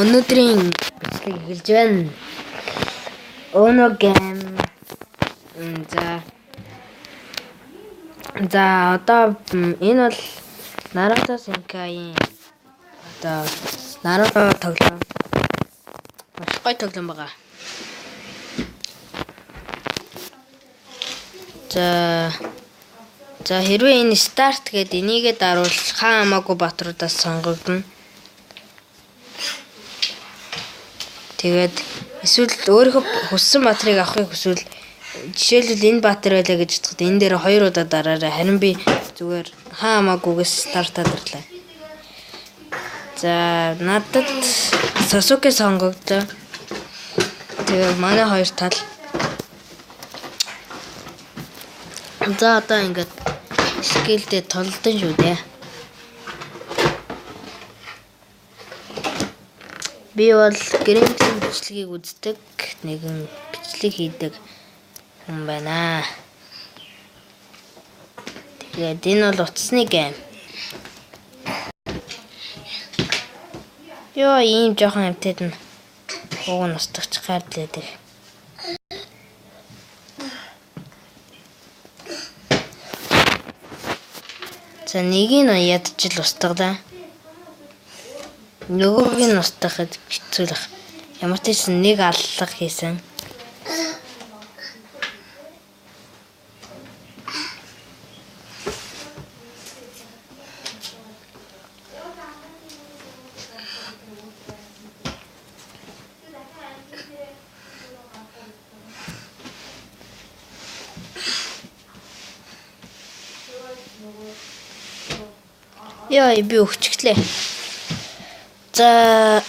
Өнөөдрийн бичлэг эхэлж байна. Ono game. За одоо энэ бол Naruto Senkai-ийн одоо Naruto тоглоом. Маш гоё тоглоом байгаа. За хэрвээ энэ старт гэдэг энийгээ даруул хаан хамаагүй баатруудаас сонгогдно. Тэгээд эсвэл өөрийнхөө хүссэн баатрыг авахыг хүсвэл жишээлбэл энэ баатар байлаа гэж бодоход энэ дээр 2 удаа дараарай. Харин би зүгээр хаан хамаагүйгээс стартаад ирлээ. За надад Sasuke сонгогдсон. Тэгээд манай хоёр тал. За одоо ингээд скилдээ толдсон шүү дээ. Би бол гэрэмтлийн бичлэгийг үздэг, нэгэн бичлэг хийдэг хүн байна. Тэгээд энэ бол утасны гейм. Йоо, ийм жоохон амтад нь ууг нь устгах гардлаа. За нэг нь ядчил устгадаа. Нөгөөг нь устгахад хэцүү л. Ямар ч юм нэг аллах хийсэн. Яа, би өгчглээ. За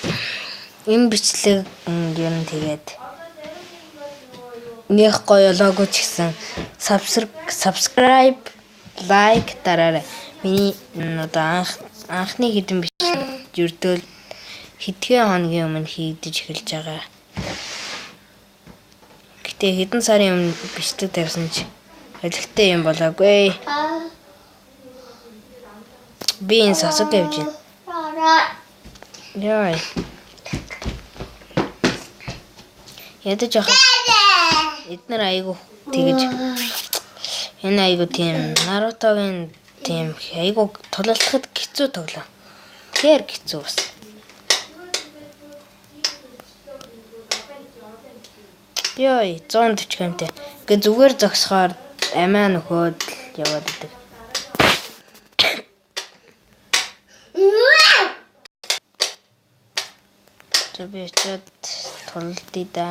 энэ бичлэг ер нь тэгээд нэх гоё лого ч гэсэн subscribe, like дараарай. Миний одоо анхны хэдэн бичлэг жүрдөл хэдхэн хоногийн өмнө хийгдэж эхэлж байгаа. Гэтэ хэдэн сарын өмнө бичлэг тавьсан ч олигтой юм болоогүй. Би энэ Sasuke явж байна. Яй. Ядаж яхаа. Эднэр айгу тэгэж. Энэ айгу тийм Naruto-гийн тийм айгу тулалдахад хэцүү тоглоом. Тэр хэцүү бас. Яй, 140 гэмтэй. Гэ зүгээр зогсохоор амиа нөхөөд яваад идэг. Би чад тулдъя да.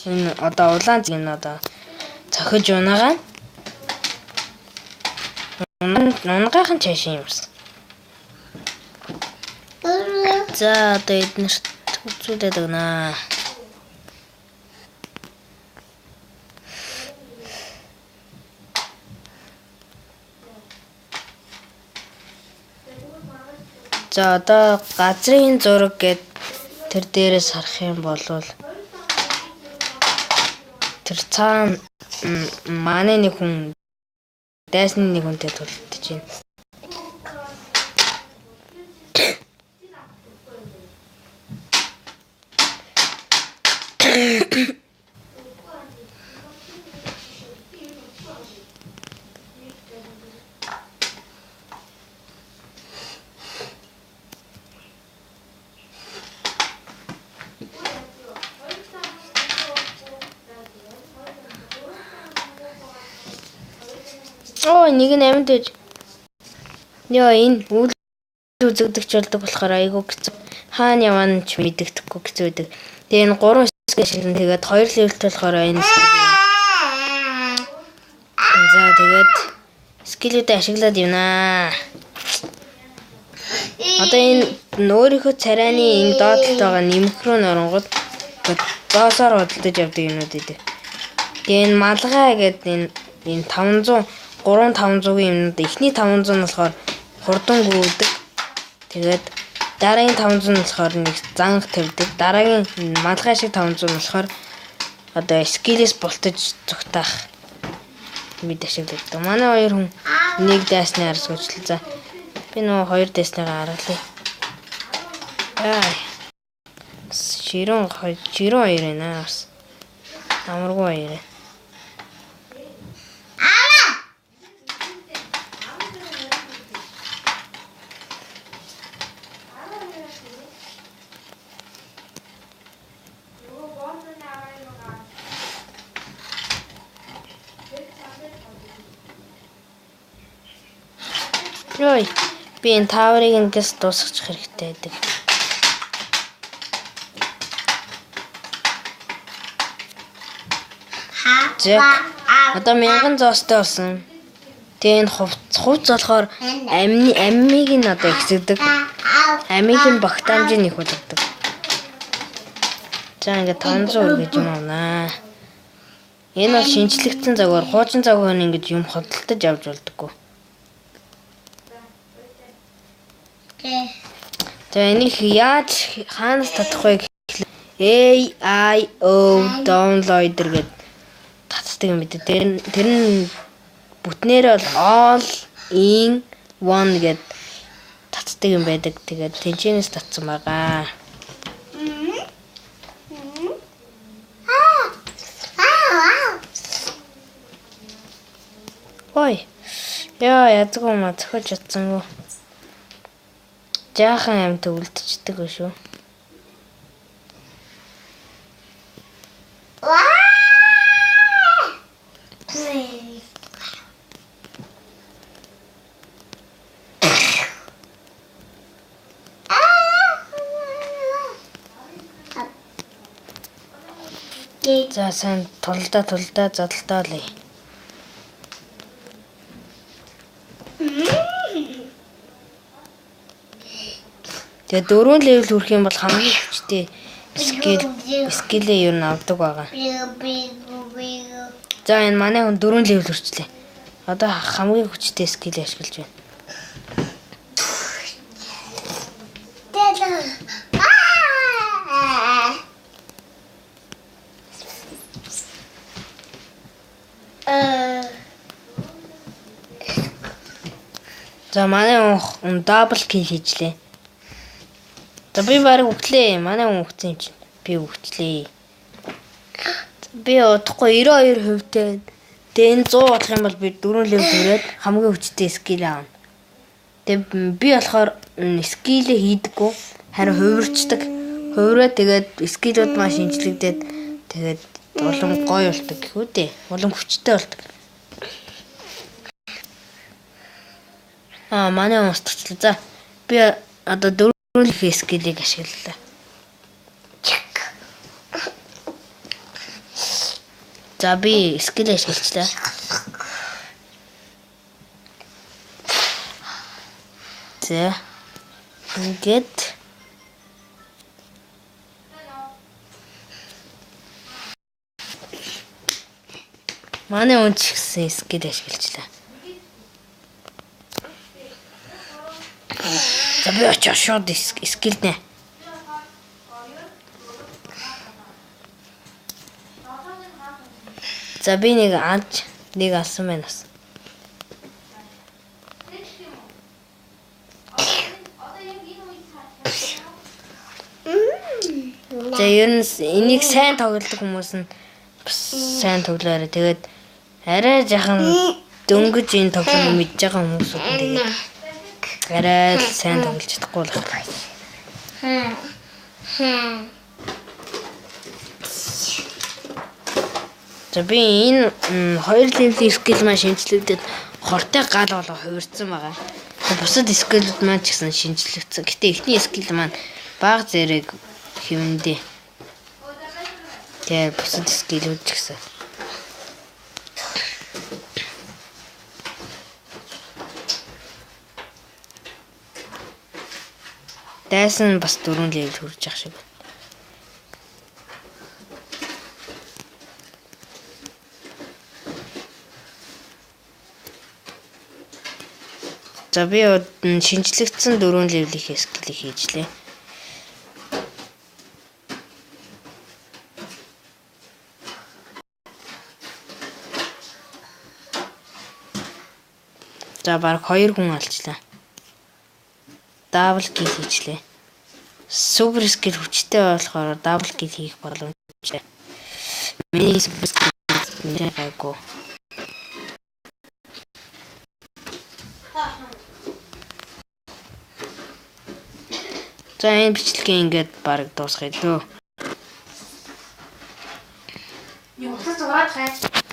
Энэ одоо улаан зин одоо цохиж унагаа. Унгаахан чааш юм бас. За одоо эднэрт үзүүлээд өгнө. За одоо газрын зураг гэд тэр дээрээс харах юм бол тэр цаана манай нэг хүн дайсны нэг хүнтэй тулдаж байна. Оо, нэг нь амьд байж. Яа, энэ үйл үзэгдэгч болдог болохоор айгуу хэцүү. Хаана явна ч мэддэхгүй хэцүү байдаг. Тэгээ энэ 3 скил шиг тэгээд 2 левелт болохоор энэ за тэгээд скилүүдээ ашиглаад явнаа. Одоо энэ өөрийнхөө царайны энэ доотлолт байгаа нэмэх рүү нөрөнгөд доосоор худалдаж явдаг юмнууд идэв. Тэгээ энэ малгай гэдэг энэ 300-500-ийн юмнууд эхний 500 нь болохоор хурдан гүйдэг. Тэгээд дараагийн 500 нь болохоор нэг занх тавьдаг. Дараагийн малгай шиг 500 нь болохоор одоо скилээс бултаж зүгтаах бид ашигладаг. Манай хоёр хүн нэг дайсны арга суучлаа. За би нөгөө хоёр дайсныгаа аргалъя. За. Широн 2 байна бас. Амаргүй 2. Ой, би энэ тааврыг ингээс дуусгачих хэрэгтэй байдаг. Зэг. Одоо 1000 зоостой болсон. Тэгээ энэ хувц болохоор амиг нь одоо ихсэгдэг. Амиг нь багтаамжийг их болгодог. За ингээд 500 үргэж юм авнаа. Энэ бол шинжлэгдсэн загвар. Хуучин загвар нь ингэж юм хөдөлтөж авч болдоггүй. За энийг яаж хаанаас татах вэ гэхлээр AIO downloader гэдэг татдаг юм бид. Тэр нь бүтнээр бол all in one гэдэг татдаг юм байдаг. Тэгээд тэнцэнээс татсан байгаа. Ой. Яа, язгүй маа зөхөж чадсангүй. Жаахан амт үлдчихдэг шүү. За сайн тулдаа задлаа лээ. Тэгээ 4 левел хүрэх юм бол хамгийн хүчтэй скиллээ юу н авдаг байгаа. За энэ манай хүн 4 левел хүрчлээ. Одоо хамгийн хүчтэй скил ашиглаж байна. За манай хүн дабл кил хийжлээ. За би барыг өгтлээ. Манай хүн өгсөн юм чинь. Би өгчлээ. Би удахгүй 92%-тэй. Тэгээ энэ 100 болох юм бол би 4 левел хүрээд хамгийн хүчтэй скил аавна. Тэгээ би болохоор скилээ хийдэггүй. Харин хувирчдаг. Хувираа тэгээд скилүүд маш шинжлэгдээд тэгээд улам гоё болдог гэх үү дээ. Улам хүчтэй болдог. Манай хүн устгачлаа. За би одоо 4 скиллийг ашиглалаа. За би скил ашиглалаа. За ингээд манай хүн ч гэсэн скил ашиглалаа. За би очоо шууд скил нэ. За би нэг алсан байна. За ер нь энийг сайн тоглодог хүмүүс нь сайн тоглоорой. Тэгээд арай жахан дөнгөж энэ тоглоомыг мэдж байгаа хүмүүс үү тэгээд арай сайн тоглож чадахгүй болох. За би энэ 2 левлийн скил маань шинжлэгдээд хортой гал болоо хувирсан байгаа. Бусад скиллүүд маань ч гэсэн шинжлэгдсэн. Гэтэ эхний скил маань бага зэрэг хэвэндээ. Тэгээ бусад скиллүүд ч гэсэн. Дайсан бас 4 левел хүрч явах шиг байна. За би шинжлэгдсэн 4 левлийн скиллийг хийжлээ. За баг 2 хүн алчлаа. Дабл кил хийжлээ. супер скил хүчтэй болохоор дабл кил хийх боломжтой. Миний супер скил нэрээ гайгүй. За энэ бичлэгээ ингээд баг дуусгая лөө. Юу утас зураад хай.